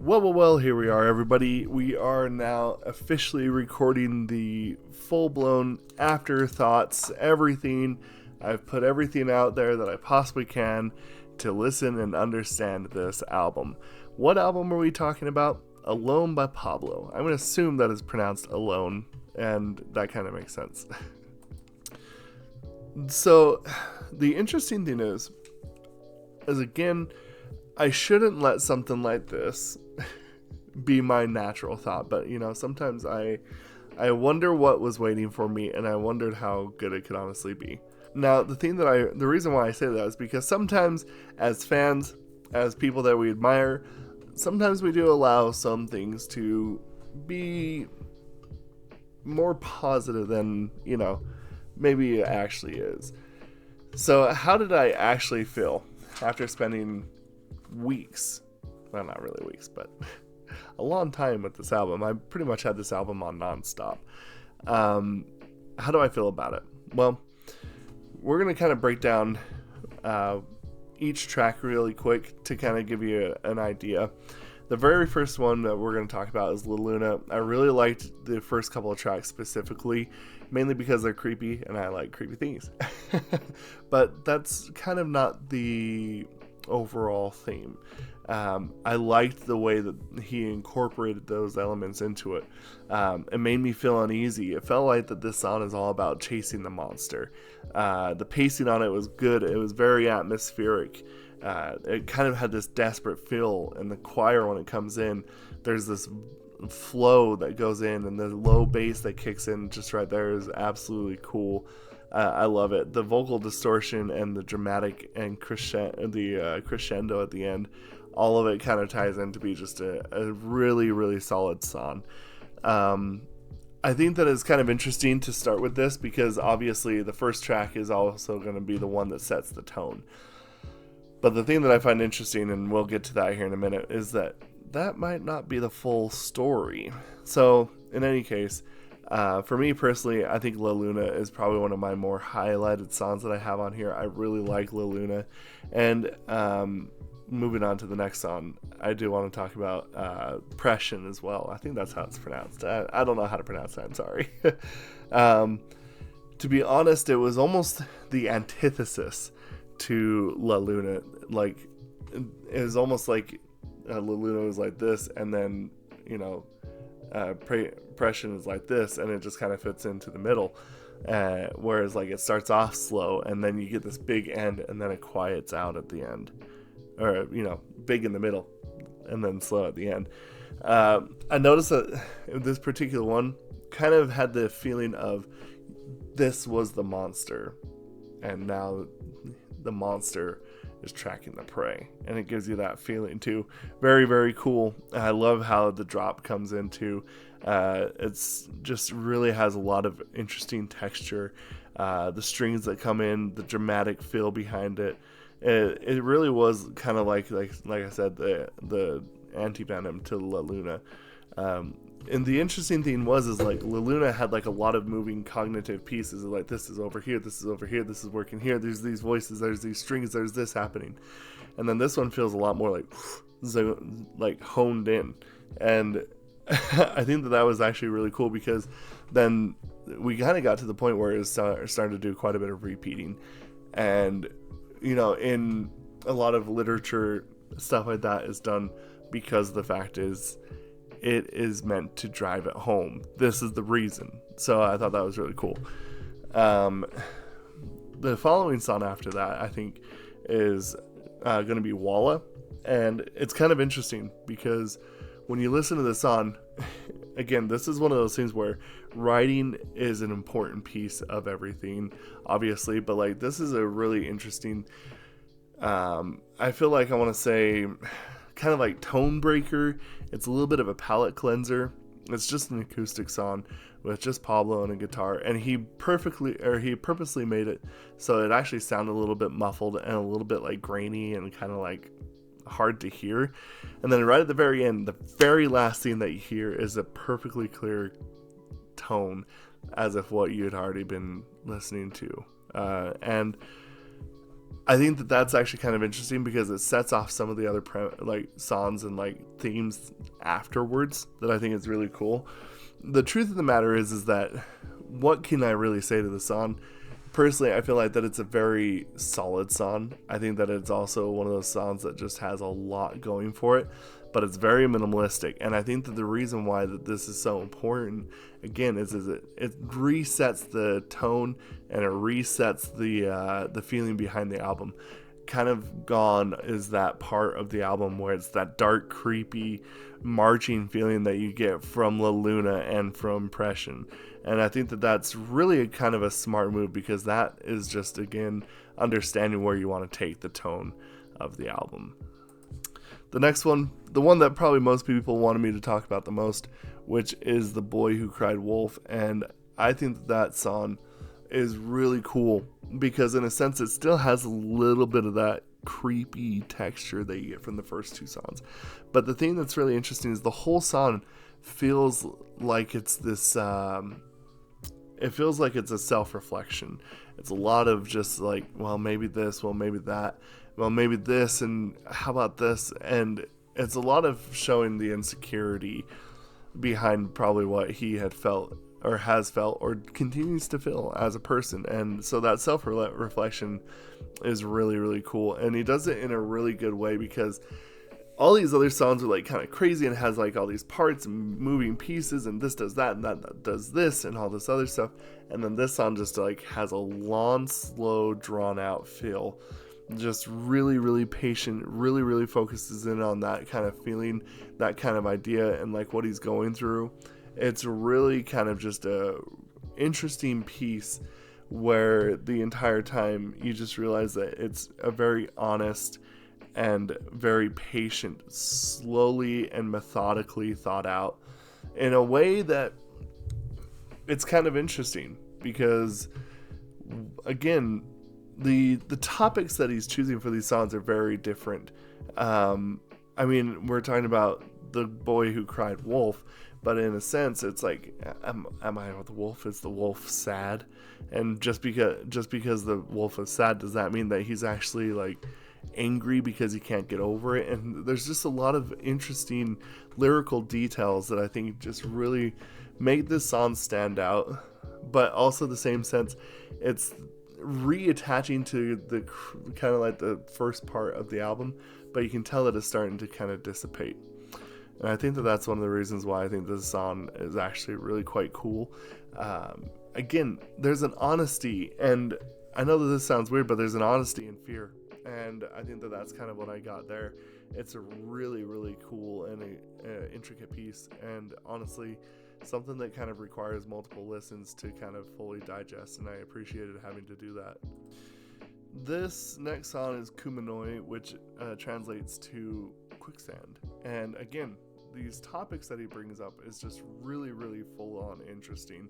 Well, here we are, everybody. We are now officially recording the full-blown afterthoughts, everything. I've put everything out there that I possibly can to listen and understand this album. What album are we talking about? Alone by Pablo. I'm going to assume that is pronounced Alone, and that kind of makes sense. So, the interesting thing is again, I shouldn't let something like this be my natural thought, but sometimes I wonder what was waiting for me, and I wondered how good it could honestly be. Now, the reason why I say that is because sometimes as fans, as people that we admire, sometimes we do allow some things to be more positive than, maybe it actually is. So how did I actually feel after spending weeks, well, not really weeks, but a long time with this album? I pretty much had this album on nonstop. How do I feel about it? Well, we're going to kind of break down each track really quick to kind of give you an idea. The very first one that we're going to talk about is La Luna. I really liked the first couple of tracks specifically, mainly because they're creepy, and I like creepy things. But that's kind of not the overall theme. I liked the way that he incorporated those elements into it. It made me feel uneasy. It felt like that this song is all about chasing the monster. The pacing on it was good. It was very atmospheric. It kind of had this desperate feel, and the choir, when it comes in, there's this flow that goes in, and the low bass that kicks in just right there is absolutely cool. I love it. The vocal distortion and the dramatic and crescendo at the end, all of it kind of ties in to be just a really, really solid song. I think that it's kind of interesting to start with this because obviously the first track is also going to be the one that sets the tone. But the thing that I find interesting, and we'll get to that here in a minute, is that might not be the full story. So in any case, for me personally, I think La Luna is probably one of my more highlighted songs that I have on here. I really like La Luna. And moving on to the next song, I do want to talk about Pression as well. I think that's how it's pronounced. I don't know how to pronounce that. I'm sorry. To be honest, it was almost the antithesis to La Luna. Like, it was almost like La Luna was like this, and then, Pression is like this, and it just kind of fits into the middle. Whereas, like, it starts off slow, and then you get this big end, and then it quiets out at the end. Or, big in the middle, and then slow at the end. I noticed that this particular one kind of had the feeling of this was the monster, and now the monster is tracking the prey, and it gives you that feeling too. Very, very cool. I love how the drop comes into. It's just really has a lot of interesting texture. The strings that come in, the dramatic feel behind it. It really was kind of like I said, the anti-venom to La Luna. And the interesting thing is like La Luna had like a lot of moving cognitive pieces. Like, this is over here, this is over here, this is working here, there's these voices, there's these strings, there's this happening. And then this one feels a lot more like honed in. And I think that was actually really cool, because then we kind of got to the point where it was starting to do quite a bit of repeating. And, in a lot of literature, stuff like that is done because the fact is, it is meant to drive it home. This is the reason. So I thought that was really cool. The following song after that, I think, is going to be Walla. And it's kind of interesting because when you listen to the song, again, this is one of those things where writing is an important piece of everything, obviously. But like, this is a really interesting, I feel like I want to say, kind of like tone breaker. It's a little bit of a palate cleanser. It's just an acoustic song with just Pablo and a guitar, and he purposely made it so it actually sounded a little bit muffled and a little bit like grainy and kind of like hard to hear. And then right at the very end, the very last thing that you hear is a perfectly clear tone, as if what you had already been listening to. And I think that that's actually kind of interesting because it sets off some of the other like songs and like themes afterwards that I think is really cool. The truth of the matter is that what can I really say to the song? Personally, I feel like that it's a very solid song. I think that it's also one of those songs that just has a lot going for it, but it's very minimalistic. And I think that the reason why that this is so important, again, is it resets the tone and it resets the feeling behind the album. Kind of gone is that part of the album where it's that dark, creepy, marching feeling that you get from La Luna and from Pression. And I think that that's really a kind of a smart move because that is just, again, understanding where you want to take the tone of the album. The next one, the one that probably most people wanted me to talk about the most, which is The Boy Who Cried Wolf. And I think that that song is really cool because in a sense it still has a little bit of that creepy texture that you get from the first two songs. But the thing that's really interesting is the whole song feels like it's this... it feels like it's a self-reflection. It's a lot of just like, well, maybe this, well, maybe that, well, maybe this, and how about this? And it's a lot of showing the insecurity behind probably what he had felt or has felt or continues to feel as a person. And so that self-reflection is really, really cool. And he does it in a really good way because all these other songs are like kind of crazy and has like all these parts and moving pieces and this does that and that does this and all this other stuff. And then this song just like has a long, slow, drawn out feel. Just really, really patient, really, really focuses in on that kind of feeling, that kind of idea and like what he's going through. It's really kind of just a interesting piece where the entire time you just realize that it's a very honest and very patient, slowly and methodically thought out in a way that it's kind of interesting because, again, the topics that he's choosing for these songs are very different. I mean, we're talking about The Boy Who Cried Wolf, but in a sense, it's like, am I the wolf? Is the wolf sad? And just because the wolf is sad, does that mean that he's actually like angry because he can't get over it? And there's just a lot of interesting lyrical details that I think just really make this song stand out, but also the same sense it's reattaching to the kind of like the first part of the album, but you can tell that it's starting to kind of dissipate. And I think that that's one of the reasons why I think this song is actually really quite cool. Again, there's an honesty, and I know that this sounds weird, but there's an honesty and fear. And I think that that's kind of what I got there. It's a really, really cool and a intricate piece. And honestly, something that kind of requires multiple listens to kind of fully digest. And I appreciated having to do that. This next song is Kumanoi, which translates to quicksand. And again, these topics that he brings up is just really, really full on interesting.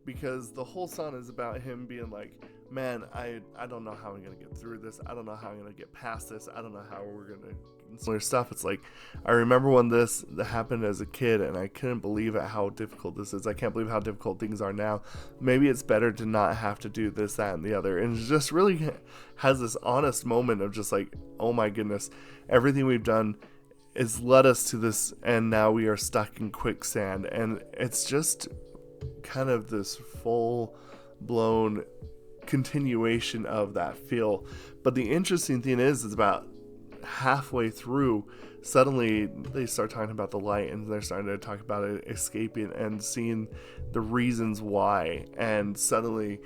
Because the whole song is about him being like, man, I don't know how I'm going to get through this. I don't know how I'm going to get past this. I don't know how we're going to... Similar stuff. It's like, I remember when this happened as a kid, and I couldn't believe how difficult this is. I can't believe how difficult things are now. Maybe it's better to not have to do this, that, and the other. And it just really has this honest moment of just like, oh my goodness, everything we've done has led us to this, and now we are stuck in quicksand. And it's just kind of this full-blown continuation of that feel. But the interesting thing is about halfway through, suddenly they start talking about the light, and they're starting to talk about it escaping and seeing the reasons why. And suddenly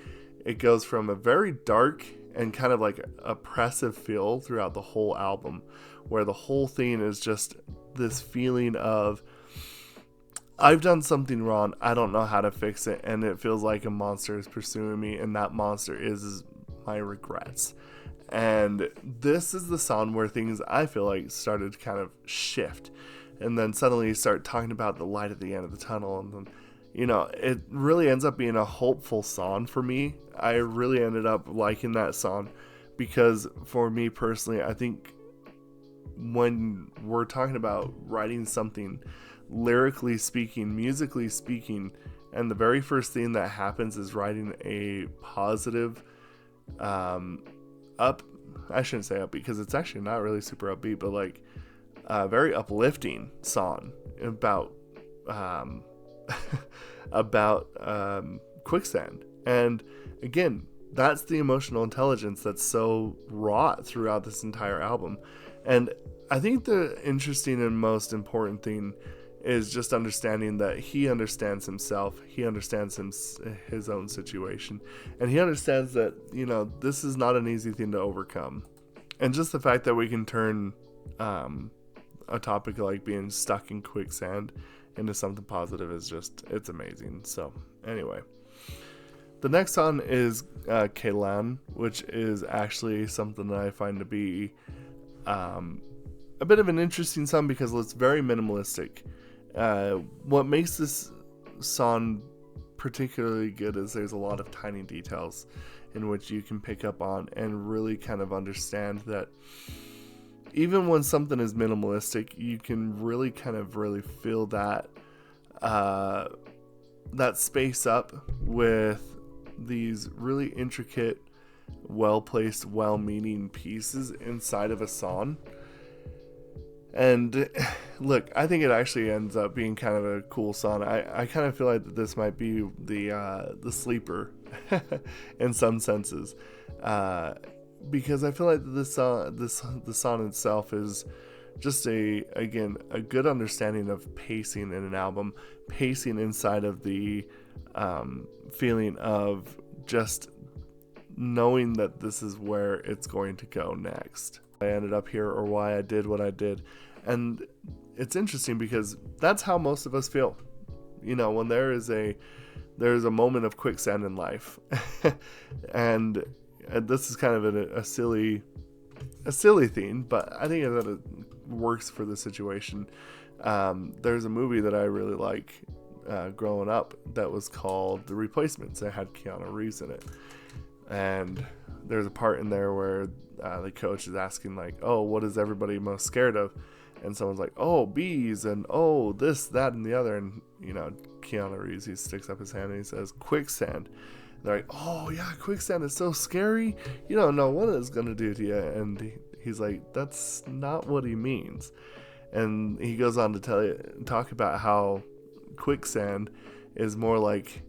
it goes from a very dark and kind of like oppressive feel throughout the whole album, where the whole thing is just this feeling of, I've done something wrong, I don't know how to fix it, and it feels like a monster is pursuing me, and that monster is my regrets. And this is the song where things, I feel like, started to kind of shift, and then suddenly you start talking about the light at the end of the tunnel, and then, you know, it really ends up being a hopeful song for me. I really ended up liking that song, because for me personally, I think when we're talking about writing something, lyrically speaking, musically speaking, and the very first thing that happens is writing a positive, I shouldn't say upbeat because it's actually not really super upbeat, but like very uplifting song about about quicksand. And again, that's the emotional intelligence that's so wrought throughout this entire album. And I think the interesting and most important thing is just understanding that he understands himself, he understands his own situation, and he understands that, you know, this is not an easy thing to overcome. And just the fact that we can turn a topic like being stuck in quicksand into something positive is just, it's amazing. So anyway, the next song is Kalan, which is actually something that I find to be a bit of an interesting song because it's very minimalistic. What makes this song particularly good is there's a lot of tiny details in which you can pick up on and really kind of understand that even when something is minimalistic, you can really kind of really fill that that space up with these really intricate, well-placed, well-meaning pieces inside of a song. And look, I think it actually ends up being kind of a cool song. I kind of feel like this might be the sleeper in some senses, because I feel like the song itself is just a good understanding of pacing in an album, pacing inside of the feeling of just knowing that this is where it's going to go next. I ended up here, or why I did what I did. And it's interesting because that's how most of us feel, you know, when there's a moment of quicksand in life. and this is kind of a silly thing, but I think that it works for the situation. There's a movie that I really like growing up that was called The Replacements. It had Keanu Reeves in it, and there's a part in there where the coach is asking like, oh, what is everybody most scared of? And someone's like, oh, bees, and oh, this, that, and the other. And, you know, Keanu Reeves, he sticks up his hand and he says, quicksand. And they're like, oh, yeah, quicksand is so scary. You don't know what it's going to do to you. And he's like, that's not what he means. And he goes on to talk about how quicksand is more like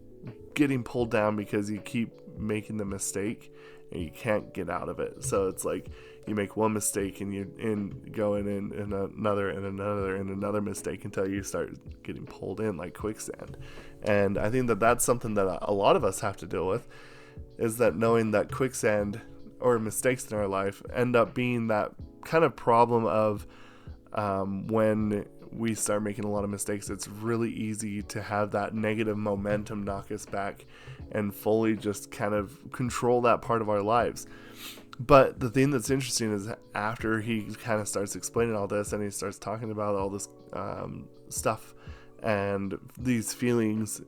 getting pulled down because you keep making the mistake and you can't get out of it. So it's like you make one mistake and you go in another mistake until you start getting pulled in like quicksand. And I think that that's something that a lot of us have to deal with, is that knowing that quicksand or mistakes in our life end up being that kind of problem of when we start making a lot of mistakes, it's really easy to have that negative momentum knock us back and fully just kind of control that part of our lives. But the thing that's interesting is after he kind of starts explaining all this and he starts talking about all this stuff and these feelings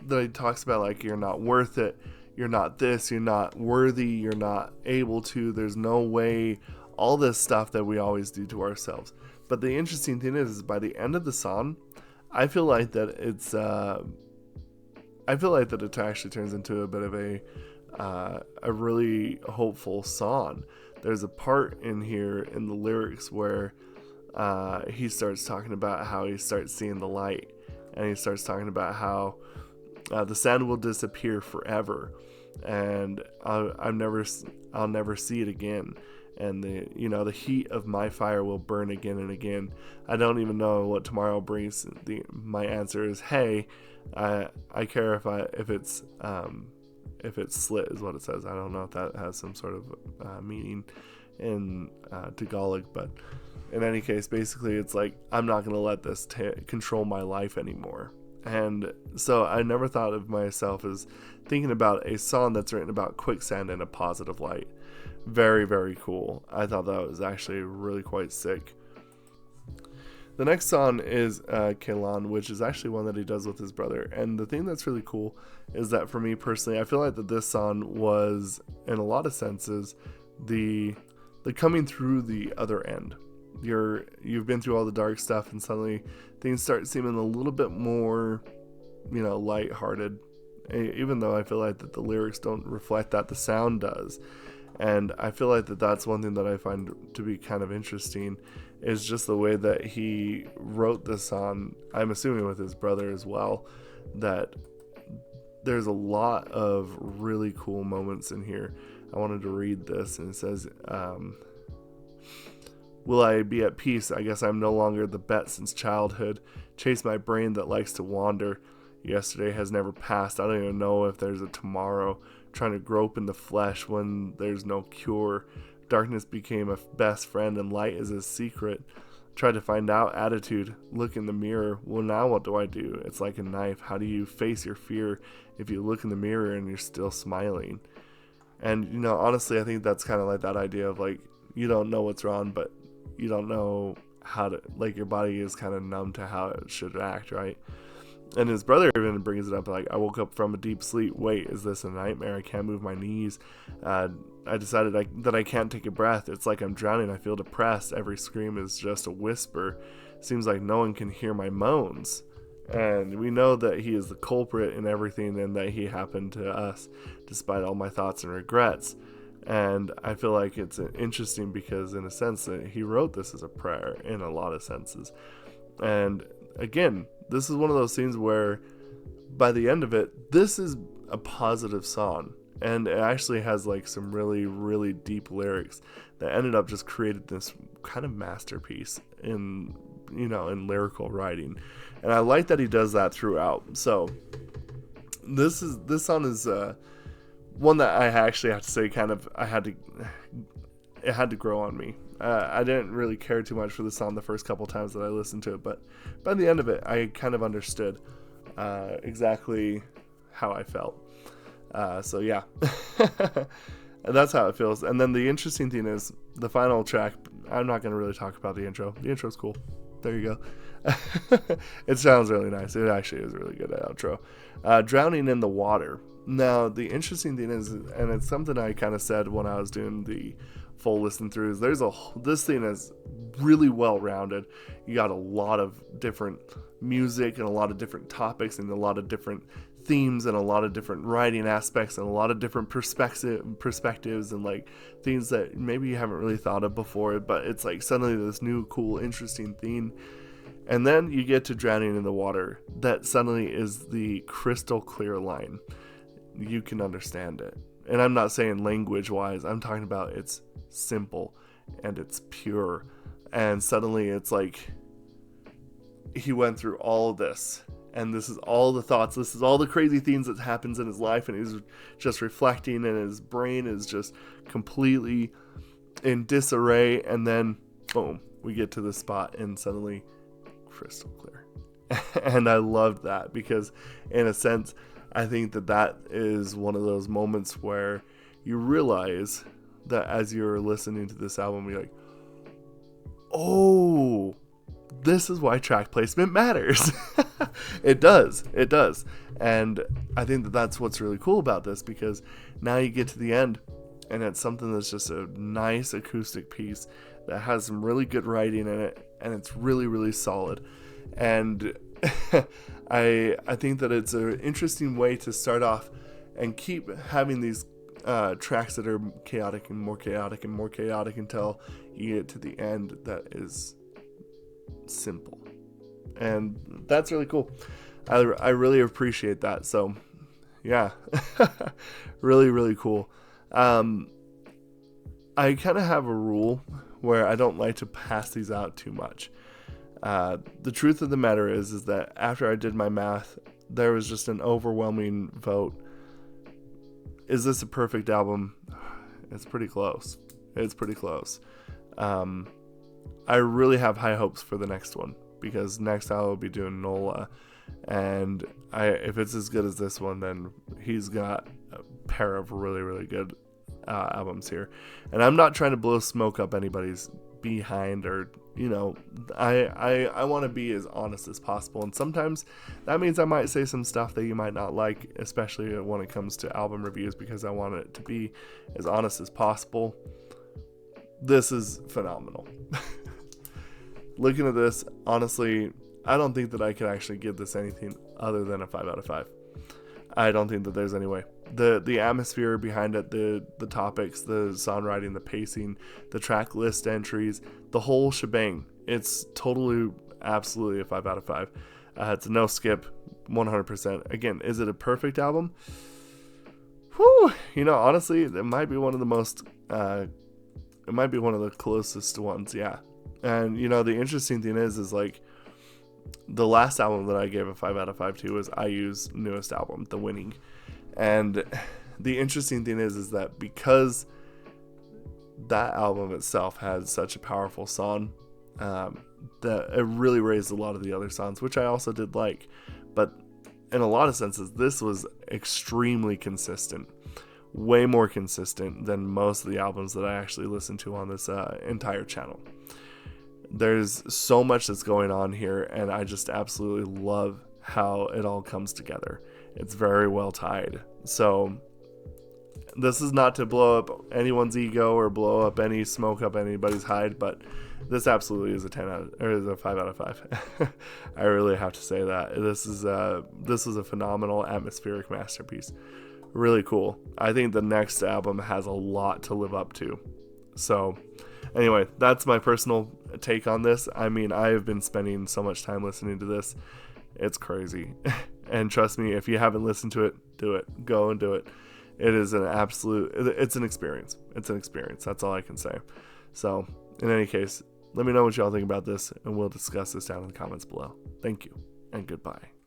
that he talks about, like, you're not worth it, you're not this, you're not worthy, you're not able to, there's no way, all this stuff that we always do to ourselves. But the interesting thing is by the end of the song, I feel like that it actually turns into a bit of a really hopeful song. There's a part in here in the lyrics where he starts talking about how he starts seeing the light, and he starts talking about how the sand will disappear forever, and I'll never see it again. And the heat of my fire will burn again and again. I don't even know what tomorrow brings. My answer is, hey, I care if it's slit is what it says. I don't know if that has some sort of meaning in Tagalog, but in any case, basically it's like, I'm not going to let this control my life anymore. And so I never thought of myself as thinking about a song that's written about quicksand in a positive light. Very, very cool. I thought that was actually really quite sick. The next song is Kalan, which is actually one that he does with his brother. And the thing that's really cool is that for me personally, I feel like that this song was, in a lot of senses, the coming through the other end. You've been through all the dark stuff, and suddenly things start seeming a little bit more, lighthearted. Even though I feel like that the lyrics don't reflect that, the sound does. And I feel like that's one thing that I find to be kind of interesting, is just the way that he wrote this song, I'm assuming with his brother as well, that there's a lot of really cool moments in here. I wanted to read this, and it says, will I be at peace? I guess I'm no longer the bet since childhood. Chase my brain that likes to wander. Yesterday has never passed. I don't even know if there's a tomorrow. Trying to grope in the flesh when there's no cure. Darkness became a best friend and light is a secret. Try to find out attitude. Look in the mirror. Well, now what do I do? It's like a knife. How do you face your fear if you look in the mirror and you're still smiling? And, you know, honestly, I think that's kind of like that idea of like, you don't know what's wrong, but you don't know how to, like, your body is kind of numb to how it should act, right? And his brother even brings it up like, I woke up from a deep sleep. Wait, is this a nightmare? I can't move my knees. I decided that I can't take a breath. It's like I'm drowning. I feel depressed. Every scream is just a whisper. Seems like no one can hear my moans. And we know that he is the culprit in everything and that he happened to us, despite all my thoughts and regrets. And I feel like it's interesting because in a sense that he wrote this as a prayer in a lot of senses. And again, this is one of those scenes where by the end of it, this is a positive song. And it actually has like some really, really deep lyrics that ended up just created this kind of masterpiece in, you know, in lyrical writing. And I like that he does that throughout. So this song is one that I actually have to say it had to grow on me. I didn't really care too much for the song the first couple times that I listened to it, but by the end of it, I kind of understood exactly how I felt. So yeah, and that's how it feels. And then the interesting thing is the final track. I'm not going to really talk about the intro. The intro's cool. There you go. It sounds really nice. It actually is a really good outro. Drowning in the water. Now, the interesting thing is, and it's something I kind of said when I was doing the full listen through, is this thing is really well rounded. You got a lot of different music and a lot of different topics and a lot of different themes and a lot of different writing aspects and a lot of different perspectives and like things that maybe you haven't really thought of before, but it's like suddenly this new cool interesting theme. And then you get to Drowning in the Water, that suddenly is the crystal clear line. You can understand it. And I'm not saying language wise, I'm talking about it's simple and it's pure. And suddenly it's like he went through all of this, and this is all the thoughts, this is all the crazy things that happens in his life, and he's just reflecting, and his brain is just completely in disarray, and then boom, we get to the spot and suddenly crystal clear. And I loved that because in a sense I think that is one of those moments where you realize that as you're listening to this album, you're like, oh, this is why track placement matters. It does. And I think that's what's really cool about this, because now you get to the end and it's something that's just a nice acoustic piece that has some really good writing in it, and it's really, really solid. And I think that it's an interesting way to start off and keep having these tracks that are chaotic and more chaotic and more chaotic until you get to the end that is simple. And that's really cool. I really appreciate that. So yeah, really, really cool. I kind of have a rule where I don't like to pass these out too much. The truth of the matter is that after I did my math, there was just an overwhelming vote. Is this a perfect album? It's pretty close. I really have high hopes for the next one, because next I will be doing Nola, and if it's as good as this one, then he's got a pair of really, really good albums here. And I'm not trying to blow smoke up anybody's behind, or I want to be as honest as possible, and sometimes that means I might say some stuff that you might not like, especially when it comes to album reviews, because I want it to be as honest as possible. This is phenomenal. Looking at this, honestly, I don't think that I could actually give this anything other than a 5 out of 5. I don't think that there's any way. The atmosphere behind it, the topics, the songwriting, the pacing, the track list entries, the whole shebang. It's totally, absolutely a 5 out of 5. It's a no skip, 100%. Again, is it a perfect album? Whew, honestly, it might be one of the most, it might be one of the closest ones, yeah. And, the interesting thing is like, the last album that I gave a 5 out of 5 to was IU's newest album, The Winning. And the interesting thing is that because that album itself had such a powerful song, that it really raised a lot of the other songs, which I also did like. But in a lot of senses, this was extremely consistent, way more consistent than most of the albums that I actually listened to on this entire channel. There's so much that's going on here, and I just absolutely love how it all comes together. It's very well tied. So this is not to blow up anyone's ego or blow up smoke up anybody's hide, but this absolutely is a 5 out of 5. I really have to say that this is a phenomenal atmospheric masterpiece. Really cool. I think the next album has a lot to live up to. So anyway, that's my personal take on this. I mean, I have been spending so much time listening to this. It's crazy. And trust me, if you haven't listened to it, do it. Go and do it. It is it's an experience. It's an experience. That's all I can say. So, in any case, let me know what y'all think about this, and we'll discuss this down in the comments below. Thank you, and goodbye.